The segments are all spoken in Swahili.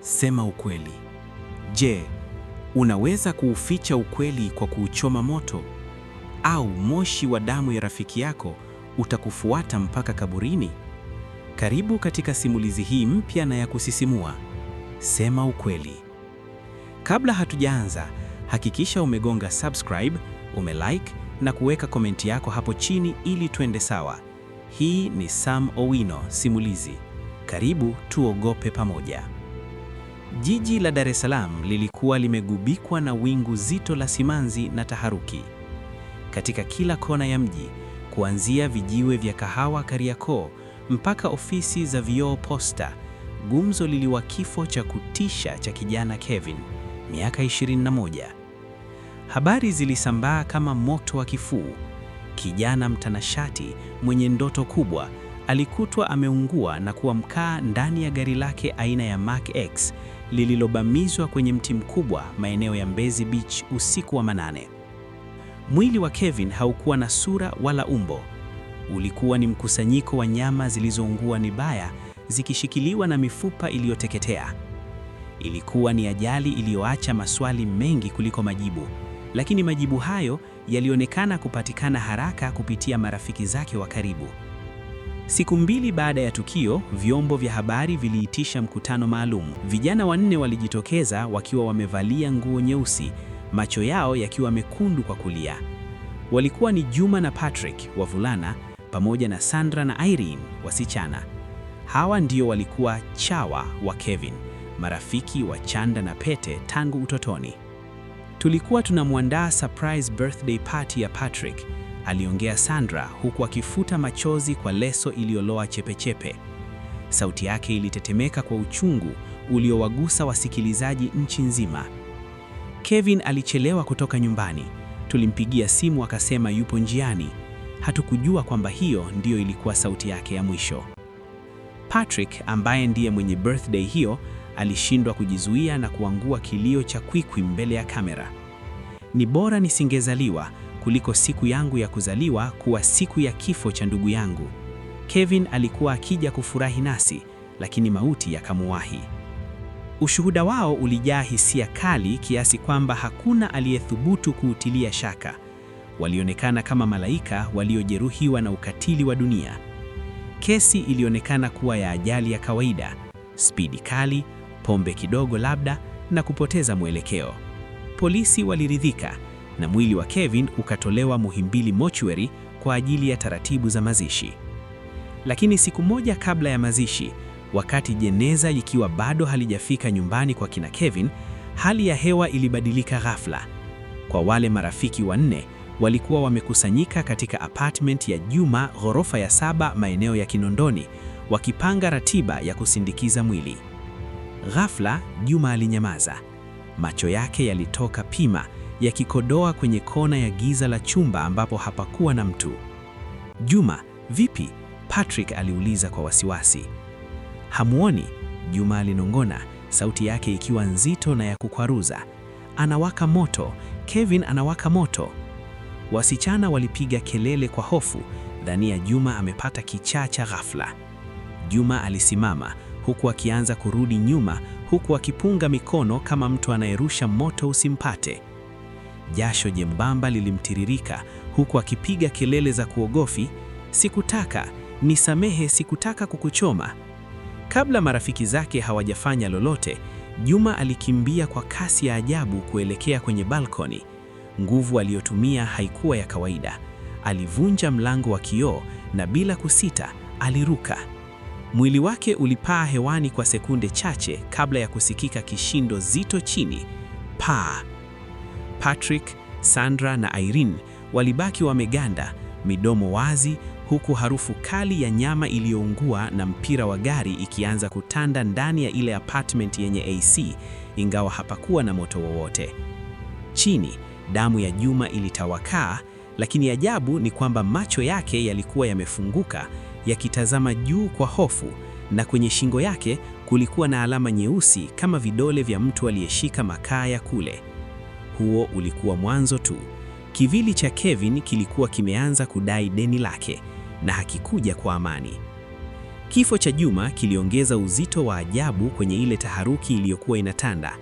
Sema ukweli. Je, unaweza kuuficha ukweli kwa kuuchoma moto? Au moshi wa damu ya rafiki yako utakufuata mpaka kaburini? Karibu katika simulizi hii mpya na ya kusisimua. Sema ukweli. Kabla hatujaanza, hakikisha umegonga subscribe, umelike na kuweka komenti yako hapo chini ili tuende sawa. Hii ni Sam Owino Simulizi. Karibu tuogope pamoja. Jiji la Dar es Salaam lilikuwa limegubikwa na wingu zito la simanzi na taharuki. Katika kila kona ya mji, kuanzia vijiwe vya kahawa Kariakoo mpaka ofisi za vioo Posta, gumzo liliwa kifo cha kutisha cha kijana Kevin, miaka 21. Habari zilisambaa kama moto wa kifuu. Kijana mtanashati mwenye ndoto kubwa alikutwa ameungua na kuwa mkaa ndani ya gari lake aina ya Mark X lililobamizwa kwenye mti mkubwa maeneo ya Mbezi Beach usiku wa manane. Mwili wa Kevin haukuwa na sura wala umbo. Ulikuwa ni mkusanyiko wa nyama zilizoungua vibaya, zikishikiliwa na mifupa iliyoteketea. Ilikuwa ni ajali iliyoacha maswali mengi kuliko majibu, lakini majibu hayo yalionekana kupatikana haraka kupitia marafiki zake wa karibu. Siku mbili baada ya tukio, vyombo vya habari viliitisha mkutano maalum. Vijana wanne walijitokeza wakiwa wamevalia nguo nyeusi, macho yao yakiwa mekundu kwa kulia. Walikuwa ni Juma na Patrick, wavulana, pamoja na Sandra na Irene, wasichana. Hawa ndio walikuwa chawa wa Kevin, marafiki wa chanda na pete tangu utotoni. Tulikuwa tunamwandaa surprise birthday party ya Patrick, aliongea Sandra huku akifuta machozi kwa leso iliyoloa chepechepe. Sauti yake ilitetemeka kwa uchungu uliowagusa wasikilizaji nchi nzima. Kevin alichelewa kutoka nyumbani. Tulimpigia simu akasema yupo njiani. Hatukujua kwamba hiyo ndiyo ilikuwa sauti yake ya mwisho. Patrick, ambaye ndiye mwenye birthday hiyo, alishindwa kujizuia na kuangua kilio cha kwikwi mbele ya kamera. Ni bora nisingezaliwa kuliko siku yangu ya kuzaliwa kuwa siku ya kifo cha ndugu yangu. Kevin alikuwa akija kufurahi nasi, lakini mauti yakamuwahi. Ushuhuda wao ulijaa hisia kali kiasi kwamba hakuna aliyethubutu kuutilia shaka. Walionekana kama malaika waliojeruhiwa na ukatili wa dunia. Kesi ilionekana kuwa ya ajali ya kawaida, spidi kali, pombe kidogo labda, na kupoteza mwelekeo. Polisi waliridhika na mwili wa Kevin ukatolewa Muhimbili Mortuary kwa ajili ya taratibu za mazishi. Lakini siku moja kabla ya mazishi, wakati jeneza likiwa bado halijafika nyumbani kwa kina Kevin, hali ya hewa ilibadilika ghafla. Kwa wale marafiki wanne walikuwa wamekusanyika katika apartment ya Juma, ghorofa ya 7, maeneo ya Kinondoni, wakipanga ratiba ya kusindikiza mwili. Ghafla Juma alinyamaza. Macho yake yalitoka pima, yakikodoa kwenye kona ya giza la chumba ambapo hapakuwa na mtu. "Juma, vipi?" Patrick aliuliza kwa wasiwasi. "Hamuoni?" Juma alinong'ona, sauti yake ikiwa nzito na ya kukwaruza. "Anawaka moto, Kevin anawaka moto." Wasichana walipiga kelele kwa hofu, dhania Juma amepata kichaa cha ghafla. Juma alisimama huku akianza kurudi nyuma, huku akipunga mikono kama mtu anayerusha moto usimpate. Jasho jembamba lilimtiririka huku akipiga kelele za kuogofi, "Sikutaka, nisamehe, sikutaka kukuchoma." Kabla marafiki zake hawajafanya lolote, Juma alikimbia kwa kasi ya ajabu kuelekea kwenye balkoni. Nguvu aliyotumia haikuwa ya kawaida. Alivunja mlango wa kioo na bila kusita aliruka. Mwili wake ulipaa hewani kwa sekunde chache kabla ya kusikika kishindo zito chini. Paa! Patrick, Sandra na Irene walibaki wameganda, midomo wazi, huku harufu kali ya nyama iliyoungua na mpira wa gari ikianza kutanda ndani ya ile apartment yenye AC, ingawa hapakuwa na moto wowote. Chini, damu ya Juma ilitawakaa, lakini ajabu ni kwamba macho yake yalikuwa yamefunguka, yakitazama juu kwa hofu, na kwenye shingo yake kulikuwa na alama nyeusi kama vidole vya mtu aliyeshika makaa ya kule. Huo ulikuwa mwanzo tu. Kivili cha Kevin kilikuwa kimeanza kudai deni lake, na hakikuja kwa amani. Kifo cha Juma kiliongeza uzito wa ajabu kwenye ile taharuki iliyokuwa inatanda.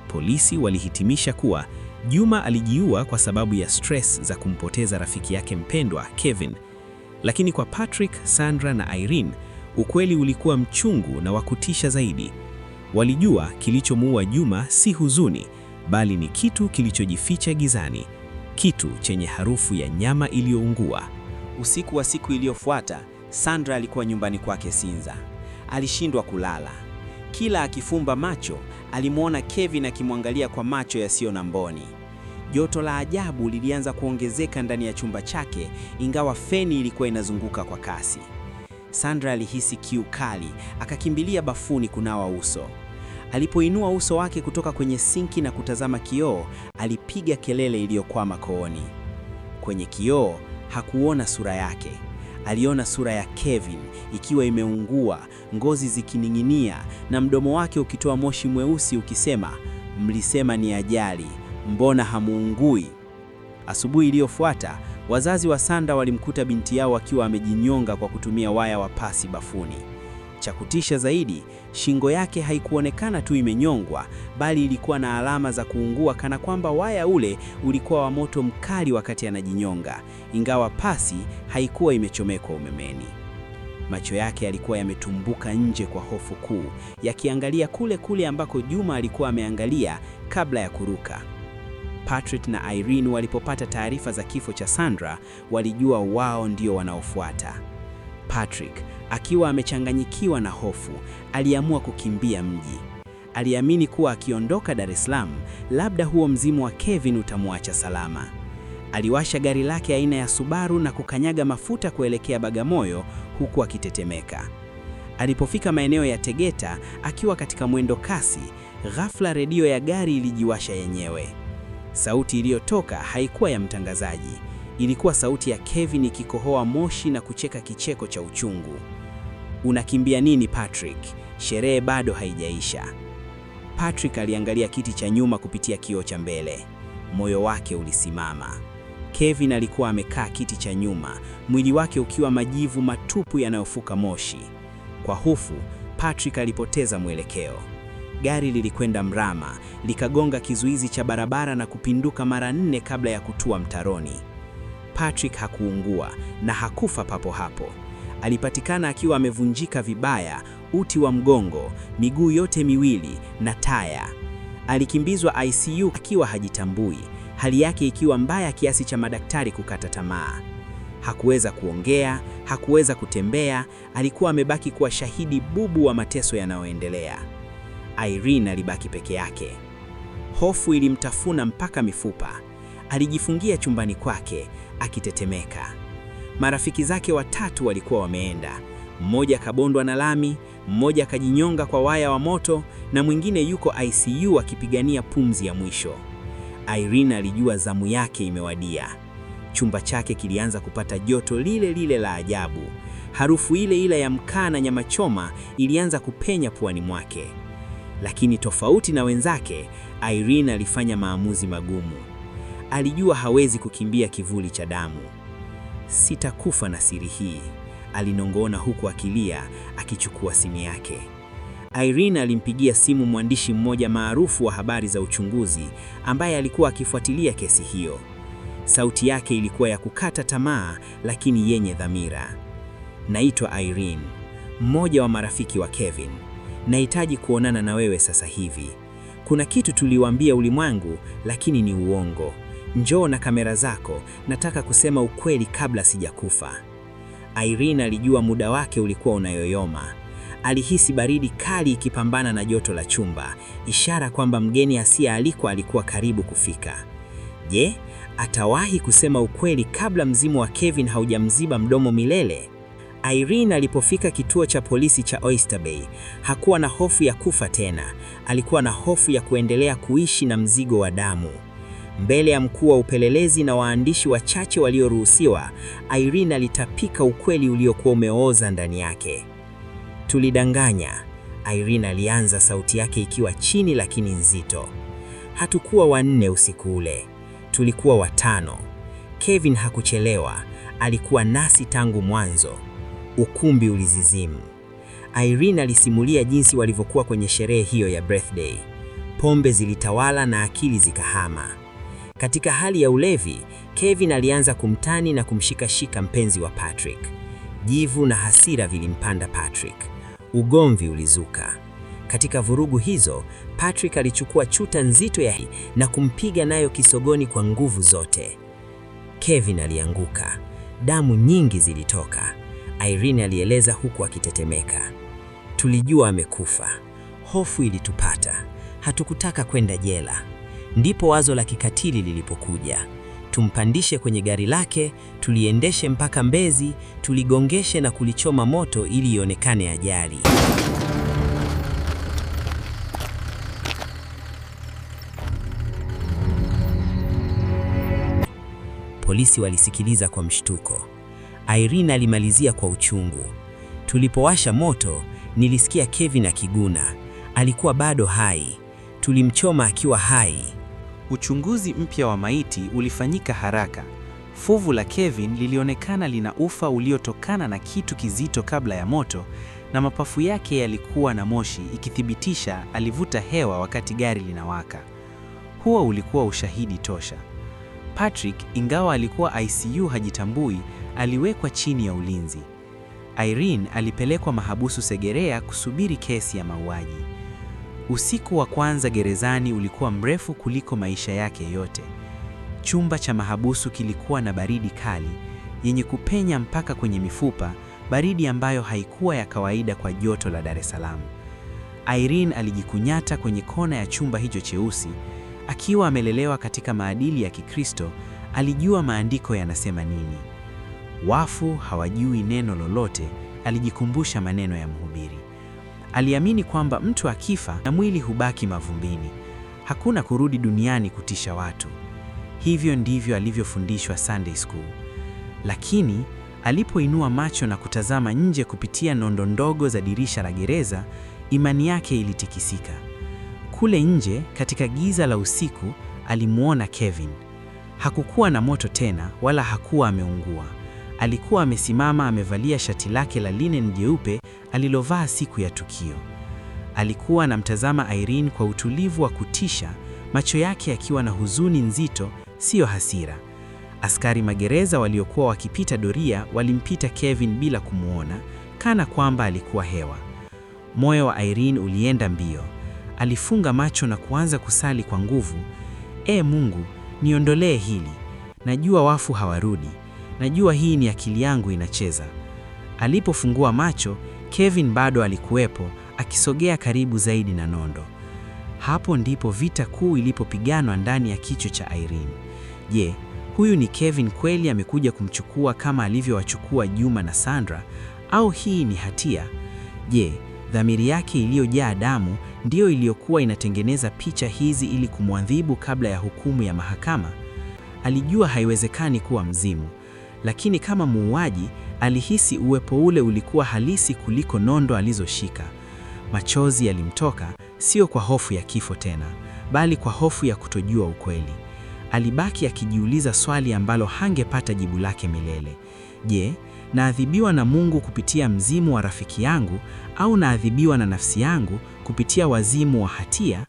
Polisi walihitimisha kuwa Juma alijiua kwa sababu ya stress za kumpoteza rafiki yake mpendwa Kevin. Lakini kwa Patrick, Sandra na Irene, ukweli ulikuwa mchungu na wa kutisha zaidi. Walijua kilichomuua Juma si huzuni, bali ni kitu kilichojificha gizani, kitu chenye harufu ya nyama iliyoungua. Usiku wa siku iliyofuata, Sandra alikuwa nyumbani kwake Sinza. Alishindwa kulala. Kila akifumba macho, alimwona Kevin akimwangalia kwa macho yasiyo na mboni. Joto la ajabu lilianza kuongezeka ndani ya chumba chake, ingawa feni ilikuwa inazunguka kwa kasi. Sandra alihisi kiu kali, akakimbilia bafuni kunawa uso. Alipoinua uso wake kutoka kwenye sinki na kutazama kioo, alipiga kelele iliyokwama kooni. Kwenye kioo hakuona sura yake. Aliona sura ya Kevin ikiwa imeungua, ngozi zikining'inia na mdomo wake ukitoa moshi mweusi ukisema, "Mlisema ni ajali, mbona hamuungui?" Asubuhi iliyofuata, wazazi wa Sandra walimkuta binti yao akiwa amejinyonga kwa kutumia waya wa pasi bafuni. Cha kutisha zaidi, shingo yake haikuonekana tu imenyongwa, bali ilikuwa na alama za kuungua, kana kwamba waya ule ulikuwa wa moto mkali wakati anajinyonga, ingawa pasi haikuwa imechomekwa umemeni. Macho yake yalikuwa yametumbuka nje kwa hofu kuu, yakiangalia kule kule ambako Juma alikuwa ameangalia kabla ya kuruka. Patrick na Irene walipopata taarifa za kifo cha Sandra, walijua wao ndio wanaofuata. Patrick, akiwa amechanganyikiwa na hofu, aliamua kukimbia mji. Aliamini kuwa akiondoka Dar es Salaam, labda huo mzimu wa Kevin utamwacha salama. Aliwasha gari lake aina ya Subaru na kukanyaga mafuta kuelekea Bagamoyo huku akitetemeka. Alipofika maeneo ya Tegeta, akiwa katika mwendo kasi, ghafla redio ya gari ilijiwasha yenyewe. Sauti iliyotoka haikuwa ya mtangazaji. Ilikuwa sauti ya Kevin ikikohoa moshi na kucheka kicheko cha uchungu. "Unakimbia nini Patrick? Sherehe bado haijaisha." Patrick aliangalia kiti cha nyuma kupitia kioo cha mbele. Moyo wake ulisimama. Kevin alikuwa amekaa kiti cha nyuma, mwili wake ukiwa majivu matupu yanayofuka moshi. Kwa hofu, Patrick alipoteza mwelekeo. Gari lilikwenda mrama, likagonga kizuizi cha barabara na kupinduka mara 4 kabla ya kutua mtaroni. Patrick hakuungua na hakufa papo hapo. Alipatikana akiwa amevunjika vibaya, uti wa mgongo, miguu yote miwili na taya. Alikimbizwa ICU akiwa hajitambui, hali yake ikiwa mbaya kiasi cha madaktari kukata tamaa. Hakuweza kuongea, hakuweza kutembea, alikuwa amebaki kuwa shahidi bubu wa mateso yanayoendelea. Irene alibaki peke yake. Hofu ilimtafuna mpaka mifupa. Alijifungia chumbani kwake, akitetemeka. Marafiki zake watatu walikuwa wameenda. Mmoja kabondwa na lami, mmoja kajinyonga kwa waya wa moto, na mwingine yuko ICU akipigania pumzi ya mwisho. Irene alijua zamu yake imewadia. Chumba chake kilianza kupata joto lile lile la ajabu. Harufu ile ile ya mkaa na nyama choma ilianza kupenya puani mwake. Lakini tofauti na wenzake, Irene alifanya maamuzi magumu. Alijua hawezi kukimbia kivuli cha damu. "Sitakufa na siri hii," alinong'ona huku akilia, akichukua simu yake. Irene alimpigia simu mwandishi mmoja maarufu wa habari za uchunguzi ambaye alikuwa akifuatilia kesi hiyo. Sauti yake ilikuwa ya kukata tamaa lakini yenye dhamira. "Naitwa Irene, mmoja wa marafiki wa Kevin. Nahitaji kuonana na wewe sasa hivi. Kuna kitu tuliwaambia ulimwengu lakini ni uongo. Njoo na kamera zako, nataka kusema ukweli kabla sijakufa." Irene alijua muda wake ulikuwa unayoyoma. Alihisi baridi kali ikipambana na joto la chumba, ishara kwamba mgeni asiyealikwa alikuwa karibu kufika. Je, atawahi kusema ukweli kabla mzimu wa Kevin haujamziba mdomo milele? Irene alipofika kituo cha polisi cha Oyster Bay, hakuwa na hofu ya kufa tena. Alikuwa na hofu ya kuendelea kuishi na mzigo wa damu. Mbele ya mkuu wa upelelezi na waandishi wachache walioruhusiwa, Irene alitapika ukweli uliokuwa umeoza ndani yake. "Tulidanganya," Irene alianza, sauti yake ikiwa chini lakini nzito. "Hatukuwa 4 usiku ule. Tulikuwa 5. Kevin hakuchelewa, alikuwa nasi tangu mwanzo." Ukumbi ulizizimu. Irene alisimulia jinsi walivyokuwa kwenye sherehe hiyo ya birthday. Pombe zilitawala na akili zikahama. Katika hali ya ulevi, Kevin alianza kumtani na kumshikashika mpenzi wa Patrick. Jivu na hasira vilimpanda Patrick. Ugomvi ulizuka. Katika vurugu hizo, Patrick alichukua chuta nzito na kumpiga nayo kisogoni kwa nguvu zote. Kevin alianguka. Damu nyingi zilitoka. Irene alieleza huku akitetemeka. Tulijua amekufa. Hofu ilitupata. Hatukutaka kwenda jela. Ndipo wazo la kikatili lilipokuja. Tumpandishe kwenye gari lake, tuliendeshe mpaka Mbezi, tuligongeshe na kulichoma moto ili ionekane ajali. Polisi walisikiliza kwa mshtuko. Irene alimalizia kwa uchungu. Tulipowasha moto, nilisikia Kevin akiguna. Alikuwa bado hai. Tulimchoma akiwa hai. Uchunguzi mpya wa maiti ulifanyika haraka. Fuvu la Kevin lilionekana lina ufa uliotokana na kitu kizito kabla ya moto, na mapafu yake yalikuwa na moshi, ikithibitisha alivuta hewa wakati gari linawaka. Huo ulikuwa ushahidi tosha. Patrick, ingawa alikuwa ICU hajitambui, aliwekwa chini ya ulinzi. Irene alipelekwa mahabusu Segerea kusubiri kesi ya mauaji. Usiku wa kwanza gerezani ulikuwa mrefu kuliko maisha yake yote. Chumba cha mahabusu kilikuwa na baridi kali, yenye kupenya mpaka kwenye mifupa, baridi ambayo haikuwa ya kawaida kwa joto la Dar es Salaam. Irene alijikunyata kwenye kona ya chumba hicho cheusi. Akiwa amelelewa katika maadili ya Kikristo, alijua maandiko yanasema nini. Wafu hawajui neno lolote, alijikumbusha maneno ya Mhubiri. Aliamini kwamba mtu akifa na mwili hubaki mavumbini. Hakuna kurudi duniani kutisha watu. Hivyo ndivyo alivyofundishwa Sunday School. Lakini alipoinua macho na kutazama nje kupitia nondo ndogo za dirisha la gereza, imani yake ilitikisika. Kule nje, katika giza la usiku, alimuona Kevin. Hakukuwa na moto tena, wala hakuwa ameungua. Alikuwa amesimama, amevalia shati lake la linen jeupe alilovaa siku ya tukio. Alikuwa anamtazama Irene kwa utulivu wa kutisha, macho yake yakiwa na huzuni nzito, sio hasira. Askari magereza waliokuwa wakipita doria walimpita Kevin bila kumuona, kana kwamba alikuwa hewa. Moyo wa Irene ulienda mbio. Alifunga macho na kuanza kusali kwa nguvu. Mungu, niondolee hili. Najua wafu hawarudi. Najua hii ni akili yangu inacheza. Alipofungua macho, Kevin bado alikuwepo, akisogea karibu zaidi na nondo. Hapo ndipo vita kuu ilipopiganwa ndani ya kichwa cha Irene. Je, huyu ni Kevin kweli amekuja kumchukua kama alivyowachukua Juma na Sandra, au hii ni hatia? Je, dhamiri yake iliyojaa damu ndiyo iliyokuwa inatengeneza picha hizi ili kumwadhibu kabla ya hukumu ya mahakama? Alijua haiwezekani kuwa mzimu, lakini kama muuaji alihisi uwepo ule ulikuwa halisi kuliko nondo alizoshika. Machozi yalimtoka, sio kwa hofu ya kifo tena, bali kwa hofu ya kutojua ukweli. Alibaki akijiuliza swali ambalo hangepata jibu lake milele. Je, naadhibiwa na Mungu kupitia mzimu wa rafiki yangu, au naadhibiwa na nafsi yangu kupitia wazimu wa hatia?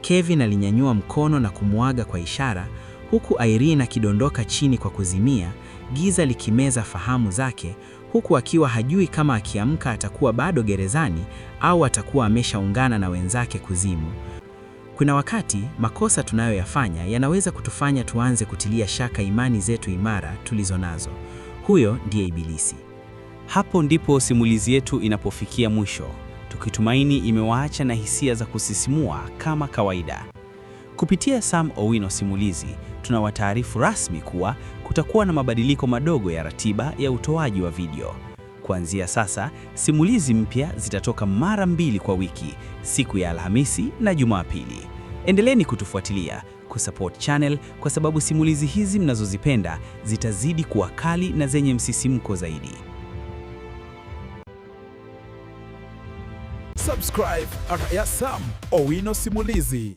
Kevin alinyanyua mkono na kumuaga kwa ishara, huku Irene akidondoka chini kwa kuzimia, giza likimeza fahamu zake, huku akiwa hajui kama akiamka atakuwa bado gerezani au atakuwa ameshaungana na wenzake kuzimu. Kuna wakati makosa tunayoyafanya yanaweza kutufanya tuanze kutilia shaka imani zetu imara tulizonazo. Huyo ndiye Ibilisi. Hapo ndipo simulizi yetu inapofikia mwisho, tukitumaini imewaacha na hisia za kusisimua kama kawaida. Kupitia Sam Owino Simulizi, tunawataarifu rasmi kuwa kutakuwa na mabadiliko madogo ya ratiba ya utoaji wa video. Kuanzia sasa, simulizi mpya zitatoka mara 2 kwa wiki, siku ya Alhamisi na Jumapili. Endeleeni kutufuatilia, kusupport channel, kwa sababu simulizi hizi mnazozipenda zitazidi kuwa kali na zenye msisimko zaidi. Subscribe at Sam Owino Simulizi.